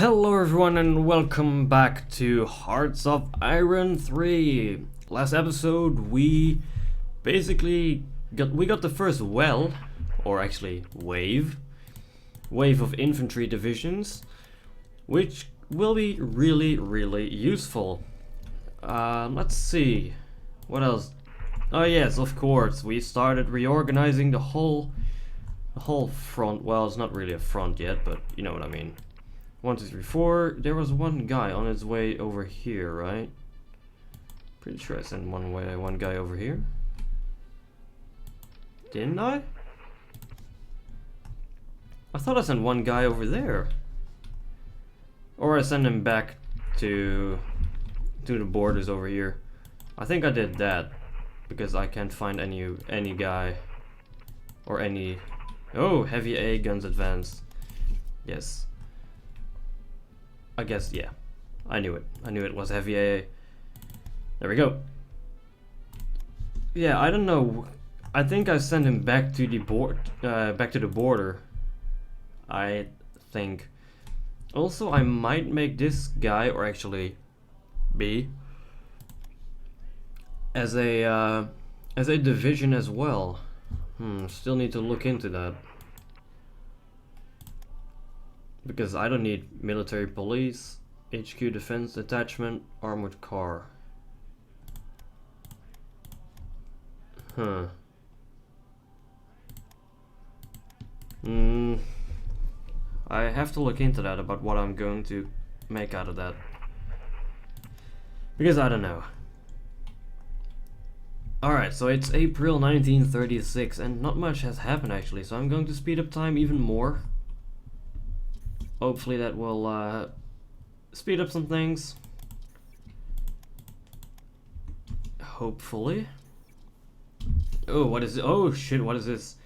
Hello everyone and welcome back to Hearts of Iron 3. Last episode we basically got the first or actually wave of infantry divisions, which will be really useful. Let's see, what else? Oh yes, of course, we started reorganizing the whole front. Well, it's not really a front yet, but you know what I mean. 1, 2, 3, 4. There was one guy on his way over here, right? Pretty sure I sent one guy over here. Didn't I? I thought I sent one guy over there. Or I sent him back to the borders over here. I think I did that because I can't find any guy or any. Oh, heavy A guns advanced. Yes. I guess, yeah. I knew it. I knew it was heavy AA. There we go. Yeah, I don't know. I think I sent him back to the border. I think. Also, I might make this guy, or actually B, as a division as well. Still need to look into that. Because I don't need military police, HQ defense detachment, armored car. I have to look into that about what I'm going to make out of that. Because I don't know. Alright, so it's April 1936 and not much has happened actually, so I'm going to speed up time even more. Hopefully that will speed up some things. Hopefully. Oh, what is it? Oh shit, what is this?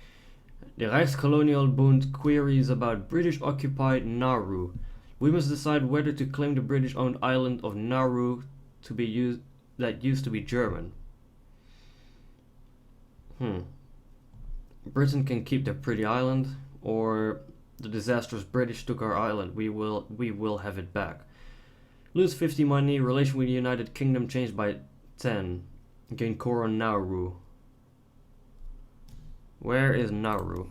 The Rijkskolonial Bund queries about British occupied Nauru. We must decide whether to claim the British owned island of Nauru to be that used to be German. Britain can keep their pretty island, or the disastrous British took our island. We will have it back. Lose 50 money. Relation with the United Kingdom changed by 10. Gain core on Nauru. Where is Nauru?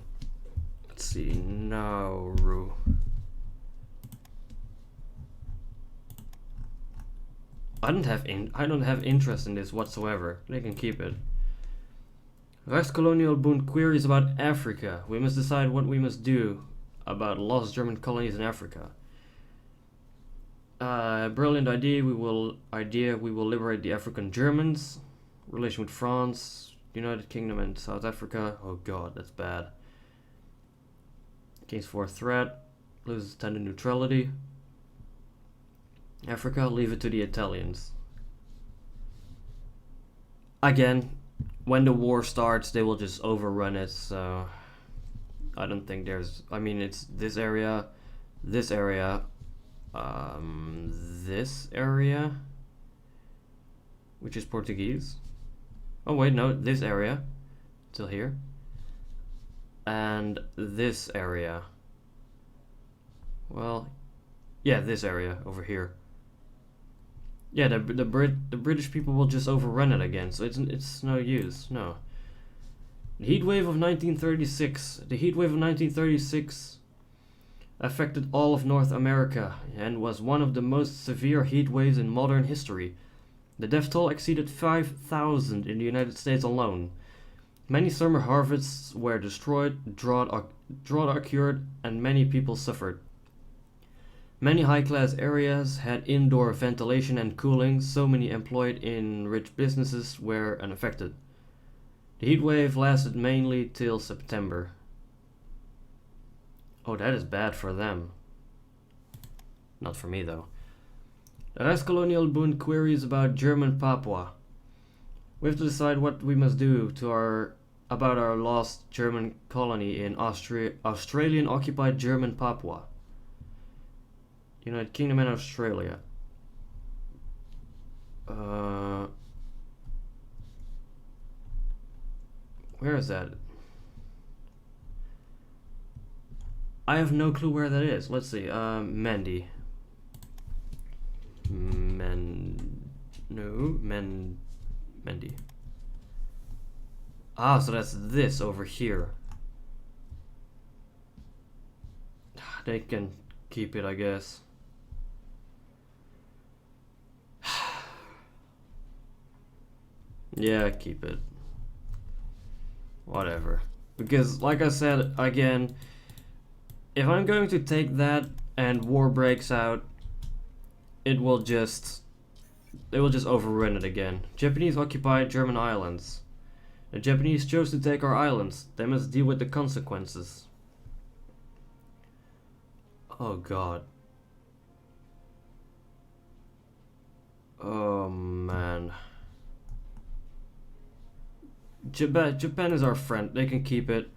Let's see. Nauru. I don't have interest in this whatsoever. They can keep it. Rijkskolonial Bund queries about Africa. We must decide what we must do about lost German colonies in Africa. Brilliant idea. We will liberate the African Germans. Relation with France, United Kingdom, and South Africa. Oh god, that's bad. Gains 4 threat. Loses 10 to neutrality. Africa, leave it to the Italians. Again, when the war starts, they will just overrun it. So I don't think there's. I mean, it's this area, this area, which is Portuguese. Oh wait, no, this area, till here, and this area. Well, yeah, this area over here. Yeah, the British people will just overrun it again. So it's no use. No. The heat wave of 1936. The heat wave of 1936 affected all of North America and was one of the most severe heat waves in modern history. The death toll exceeded 5,000 in the United States alone. Many summer harvests were destroyed, drought occurred, and many people suffered. Many high-class areas had indoor ventilation and cooling, so many employed in rich businesses were unaffected. The heat wave lasted mainly till September. Oh, that is bad for them. Not for me, though. The Rijkskolonial Bund queries about German Papua. We have to decide what we must do about our lost German colony in Australian-occupied German Papua. United Kingdom and Australia. Where is that? I have no clue where that is. Let's see. Mandy. Mendy. Ah, so that's this over here. They can keep it, I guess. Yeah, keep it. Whatever. Because, like I said, again, if I'm going to take that and war breaks out, it will just overrun it again. Japanese occupied German islands. The Japanese chose to take our islands. They must deal with the consequences. Oh god. Oh man. Japan is our friend. They can keep it.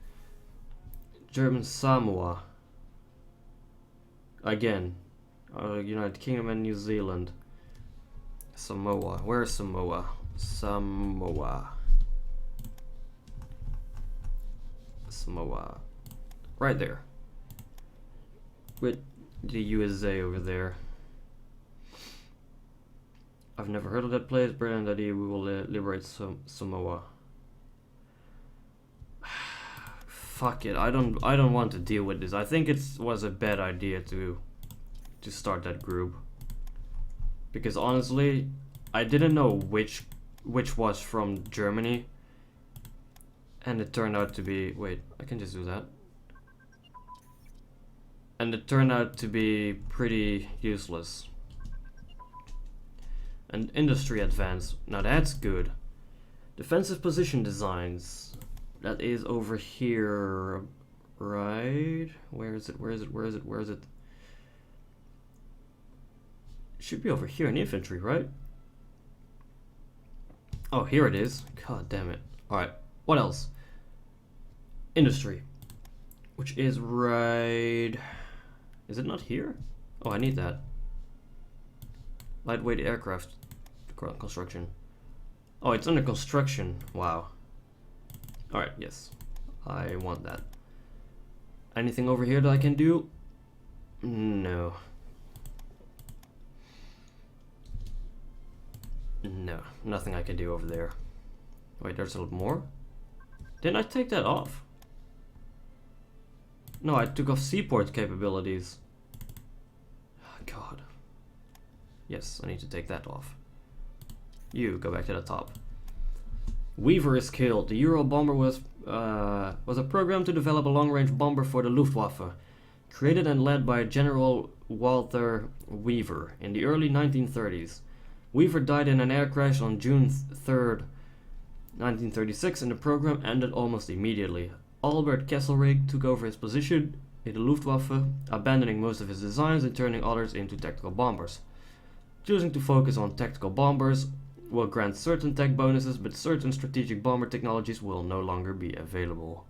German Samoa. Again. United Kingdom and New Zealand. Samoa. Where's Samoa? Samoa. Right there. With the USA over there. I've never heard of that place. Britain that we will liberate Samoa. Fuck it. I don't want to deal with this. I think it was a bad idea to start that group. Because honestly, I didn't know which was from Germany. And it turned out to be... Wait, I can just do that. And it turned out to be pretty useless. And industry advance. Now that's good. Defensive position designs. That is over here, right? Where is it? It should be over here in infantry, right? Oh, here it is. God damn it. Alright, what else? Industry. Which is right... Is it not here? Oh, I need that. Lightweight aircraft construction. Oh, it's under construction. Wow. Alright, yes. I want that. Anything over here that I can do? No. No, nothing I can do over there. Wait, there's a little more? Didn't I take that off? No, I took off seaport capabilities. Oh, God. Yes, I need to take that off. You, go back to the top. Weaver is killed. The Euro bomber was a program to develop a long-range bomber for the Luftwaffe, created and led by General Walter Weaver in the early 1930s. Weaver died in an air crash on June 3rd, 1936, and the program ended almost immediately. Albert Kesselring took over his position in the Luftwaffe, abandoning most of his designs and turning others into tactical bombers. Choosing to focus on tactical bombers will grant certain tech bonuses, but certain strategic bomber technologies will no longer be available.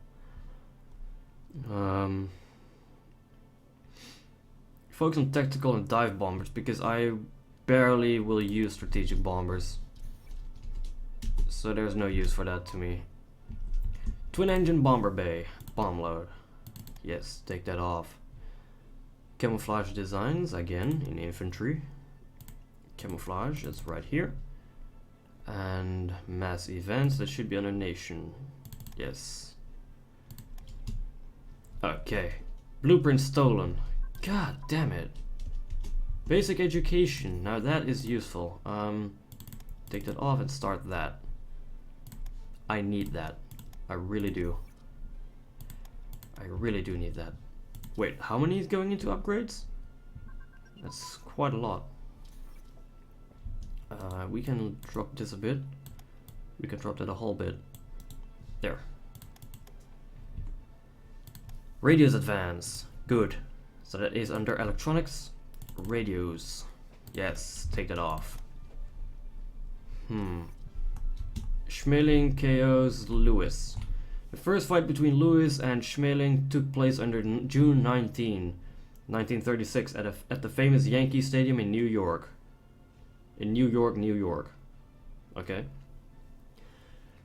Focus on tactical and dive bombers, because I barely will use strategic bombers. So there's no use for that to me. Twin engine bomber bay. Bomb load. Yes, take that off. Camouflage designs, again, in infantry. Camouflage, that's right here. And mass events, that should be under nation. Yes. Okay. Blueprint stolen. God damn it. Basic education. Now that is useful. Take that off and start that. I need that. I really do. I really do need that. Wait, how many is going into upgrades? That's quite a lot. We can drop this a bit. We can drop that a whole bit. There. Radios advance. Good. So that is under electronics. Radios. Yes, take that off. Schmeling KOs Lewis. The first fight between Lewis and Schmeling took place under June 19, 1936 at the famous Yankee Stadium in New York. In New York. Okay.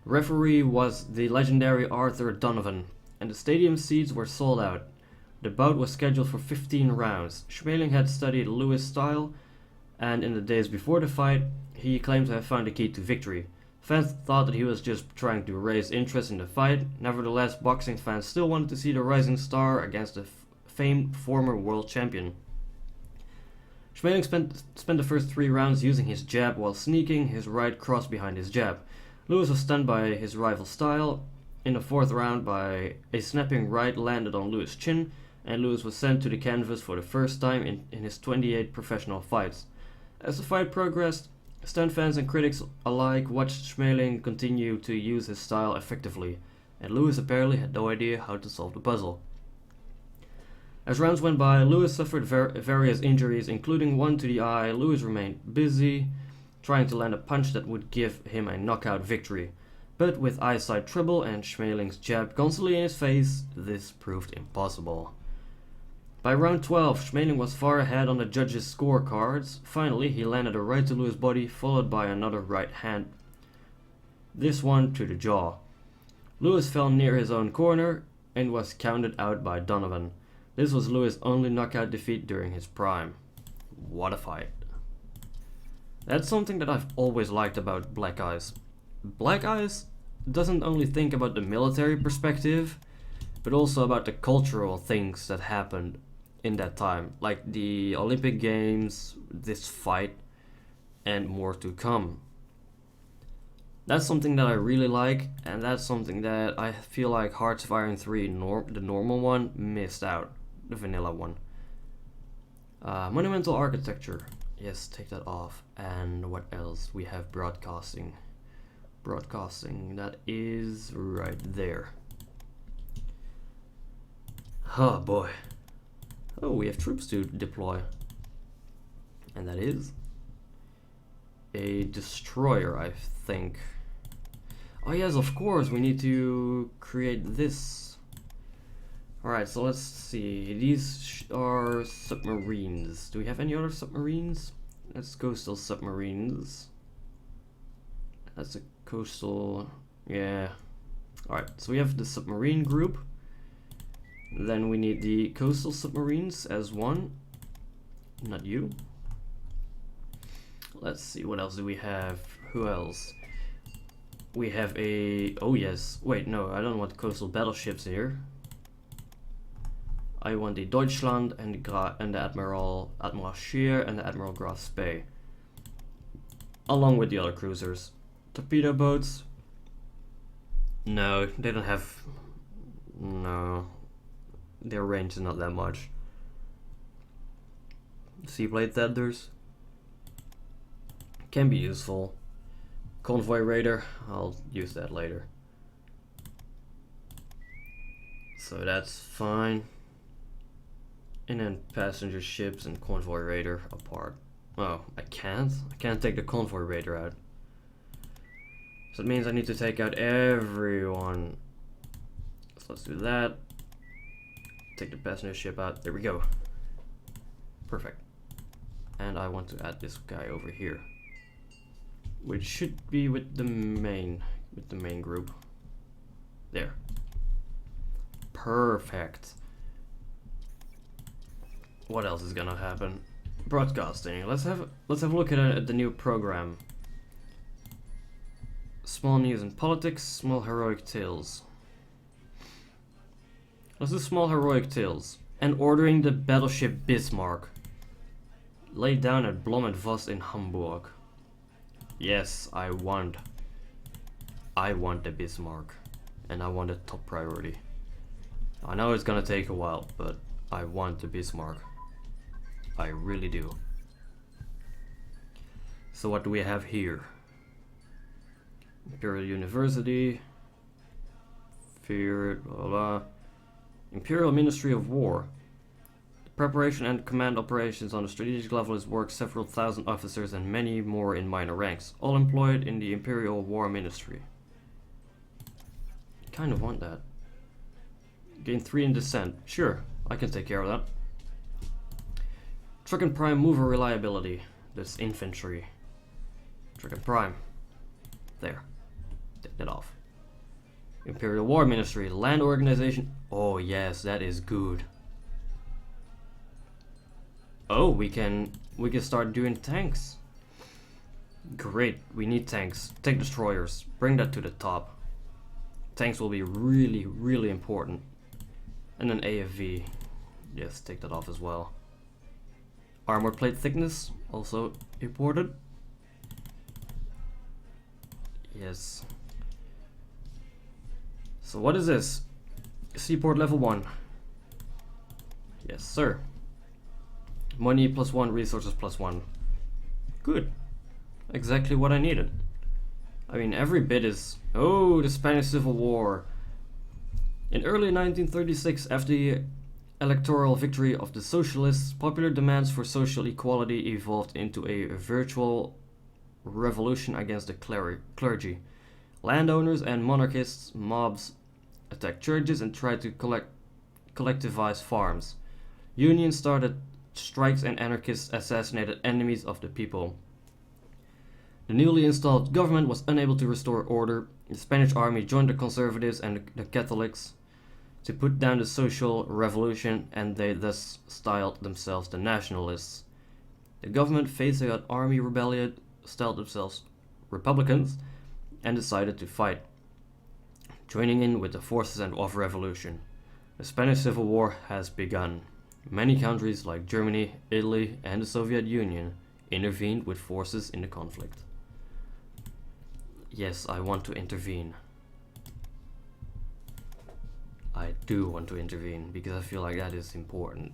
Referee was the legendary Arthur Donovan, and the stadium seats were sold out. The bout was scheduled for 15 rounds. Schmeling had studied Lewis' style and in the days before the fight, he claimed to have found the key to victory. Fans thought that he was just trying to raise interest in the fight. Nevertheless, boxing fans still wanted to see the rising star against the famed former world champion. Schmeling spent the first 3 rounds using his jab while sneaking his right cross behind his jab. Lewis was stunned by his rival's style. In the 4th round, by a snapping right landed on Lewis' chin, and Lewis was sent to the canvas for the first time in his 28 professional fights. As the fight progressed, stunned fans and critics alike watched Schmeling continue to use his style effectively, and Lewis apparently had no idea how to solve the puzzle. As rounds went by, Lewis suffered various injuries, including one to the eye. Lewis remained busy, trying to land a punch that would give him a knockout victory. But with eyesight trouble and Schmeling's jab constantly in his face, this proved impossible. By round 12, Schmeling was far ahead on the judges' scorecards. Finally, he landed a right to Lewis' body, followed by another right hand, this one to the jaw. Lewis fell near his own corner and was counted out by Donovan. This was Lewis' only knockout defeat during his prime. What a fight. That's something that I've always liked about BlackICE. BlackICE doesn't only think about the military perspective, but also about the cultural things that happened in that time, like the Olympic Games, this fight, and more to come. That's something that I really like, and that's something that I feel like Hearts of Iron 3, the normal one, missed out. The vanilla one. Monumental architecture. Yes, take that off. And what else? We have broadcasting. Broadcasting, that is right there. Oh boy. Oh, we have troops to deploy. And that is a destroyer, I think. Oh yes, of course, we need to create this. Alright, so let's see. These are submarines. Do we have any other submarines? That's coastal submarines. That's a coastal... yeah. Alright, so we have the submarine group. Then we need the coastal submarines as one. Not you. Let's see, what else do we have? Who else? We have a... oh yes. Wait, no, I don't want coastal battleships here. I want the Deutschland and the Admiral Scheer and the Admiral Graf Spee, along with the other cruisers. Torpedo boats. No, they don't have. No, their range is not that much. Seablade tenders can be useful. Convoy raider, I'll use that later. So that's fine. And then passenger ships and convoy raider apart. Oh, I can't take the convoy raider out. So it means I need to take out everyone. So let's do that. Take the passenger ship out. There we go. Perfect. And I want to add this guy over here, which should be with the main group. There. Perfect. What else is gonna happen? Broadcasting. Let's have a look at the new program. Small news and politics, small heroic tales. Let's do small heroic tales. And ordering the battleship Bismarck. Laid down at Blom and Voss in Hamburg. Yes, I want the Bismarck. And I want it top priority. I know it's gonna take a while, but I want the Bismarck. I really do. So what do we have here? Imperial University. Fear, blah, blah. Imperial Ministry of War. The preparation and command operations on a strategic level is work several thousand officers and many more in minor ranks, all employed in the Imperial War Ministry. Kind of want that. Gain 3 in descent. Sure, I can take care of that. Truck and Prime mover reliability. That's infantry. Truck and Prime. There. Take that off. Imperial War Ministry. Land organization. Oh yes, that is good. Oh, we can start doing tanks. Great, we need tanks. Tank destroyers. Bring that to the top. Tanks will be really, really important. And then AFV. Yes, take that off as well. Armor plate thickness, also important. Yes. So what is this? Seaport level 1. Yes, sir. Money +1, resources +1. Good. Exactly what I needed. I mean, every bit is... Oh, the Spanish Civil War. In early 1936, after the electoral victory of the socialists, popular demands for social equality evolved into a virtual revolution against the clergy. Landowners and monarchists, mobs attacked churches and tried to collectivize farms. Unions started strikes and anarchists assassinated enemies of the people. The newly installed government was unable to restore order. The Spanish army joined the conservatives and the Catholics to put down the social revolution, and they thus styled themselves the nationalists. The government, facing an army rebellion, styled themselves Republicans and decided to fight, joining in with the forces of revolution. The Spanish Civil War has begun. Many countries like Germany, Italy, and the Soviet Union intervened with forces in the conflict. Yes, I want to intervene. I do want to intervene because I feel like that is important.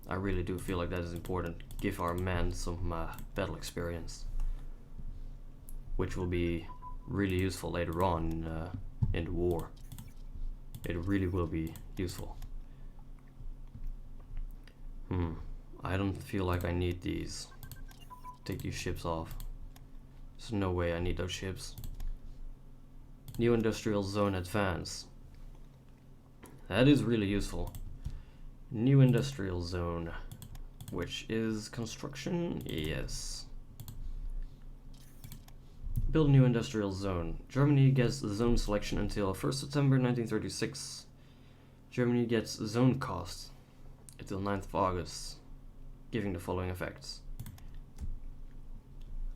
I really do feel like that is important. Give our men some battle experience, which will be really useful later on in the war. It really will be useful. I don't feel like I need these. Take these ships off. There's no way I need those ships. New industrial zone advance. That is really useful. New industrial zone, which is construction. Yes. Build new industrial zone. Germany gets zone selection until 1st September 1936. Germany gets zone cost until 9th of August, giving the following effects.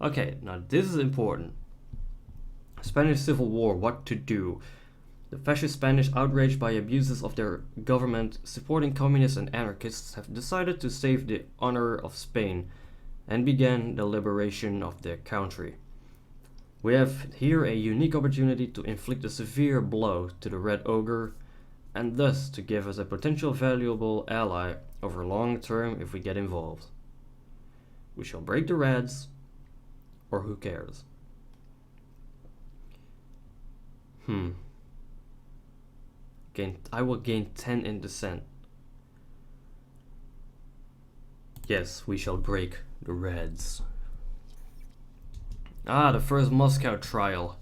Okay, now this is important. Spanish Civil War, what to do? The fascist Spanish, outraged by abuses of their government, supporting communists and anarchists, have decided to save the honor of Spain and began the liberation of their country. We have here a unique opportunity to inflict a severe blow to the Red Ogre and thus to give us a potential valuable ally over long term if we get involved. We shall break the Reds, or who cares? I will gain 10 in descent. Yes, we shall break the Reds. The first Moscow trial.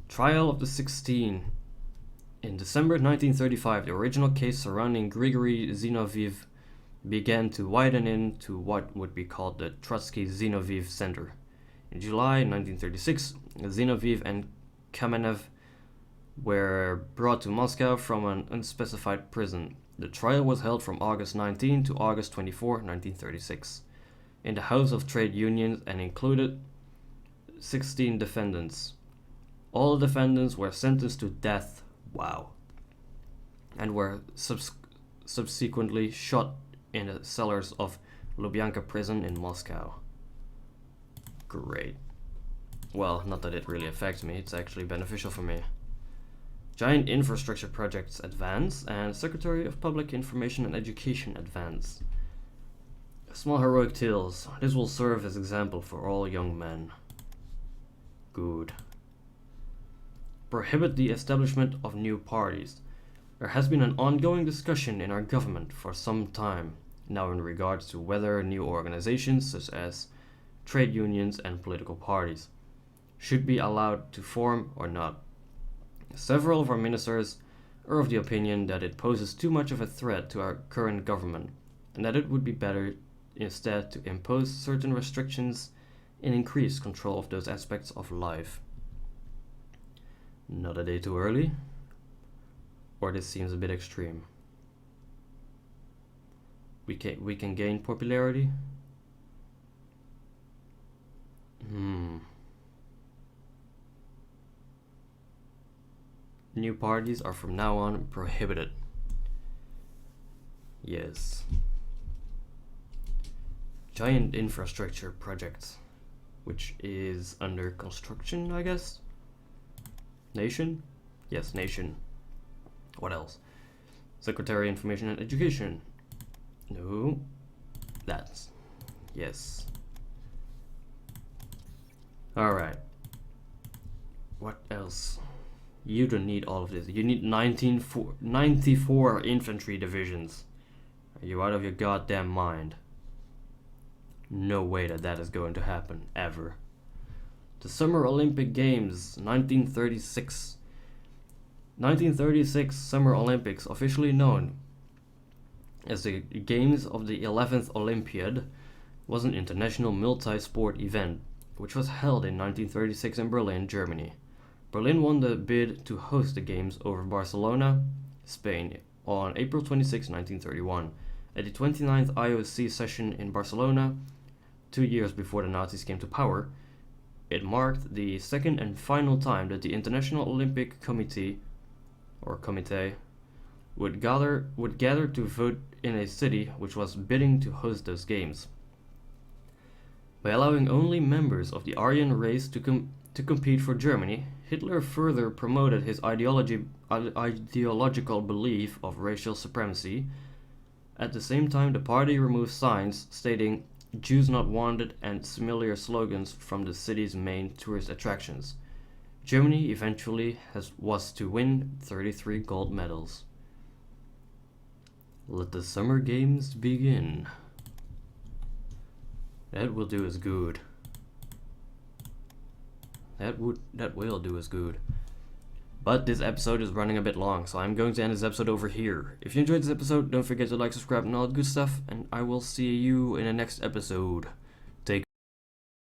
Trial of the 16. In December 1935, the original case surrounding Grigory Zinoviev began to widen into what would be called the Trotsky-Zinoviev Center. In July 1936, Zinoviev and Kamenev were brought to Moscow from an unspecified prison. The trial was held from August 19 to August 24, 1936, in the House of Trade Unions and included 16 defendants. All defendants were sentenced to death, and were subsequently shot in the cellars of Lubyanka prison in Moscow. Great. Well, not that it really affects me, it's actually beneficial for me. Giant infrastructure projects advance, and Secretary of Public Information and Education advance. Small heroic tales. This will serve as example for all young men. Good. Prohibit the establishment of new parties. There has been an ongoing discussion in our government for some time now in regards to whether new organizations such as trade unions and political parties should be allowed to form or not. Several of our ministers are of the opinion that it poses too much of a threat to our current government and that it would be better instead to impose certain restrictions and increase control of those aspects of life. Not a day too early? Or this seems a bit extreme? we can gain popularity. New parties are from now on prohibited. Yes. Giant infrastructure project, which is under construction, I guess. Nation? Yes, nation. What else? Secretary Information and Education. No. That's. Yes. Alright. What else? You don't need all of this. You need 94 infantry divisions. Are you out of your goddamn mind? No way that is going to happen, ever. The Summer Olympic Games, 1936. 1936 Summer Olympics, officially known as the Games of the 11th Olympiad, was an international multi-sport event, which was held in 1936 in Berlin, Germany. Berlin won the bid to host the Games over Barcelona, Spain, on April 26, 1931. At the 29th IOC session in Barcelona, 2 years before the Nazis came to power, it marked the second and final time that the International Olympic Committee, or Comité, would gather to vote in a city which was bidding to host those games. By allowing only members of the Aryan race to compete for Germany, Hitler further promoted his ideological belief of racial supremacy. At the same time, the party removed signs stating "Jews not wanted" and similar slogans from the city's main tourist attractions. Germany eventually was to win 33 gold medals. Let the Summer Games begin. That will do us good. That will do us good. But this episode is running a bit long, so I'm going to end this episode over here. If you enjoyed this episode, don't forget to like, subscribe, and all that good stuff, and I will see you in the next episode.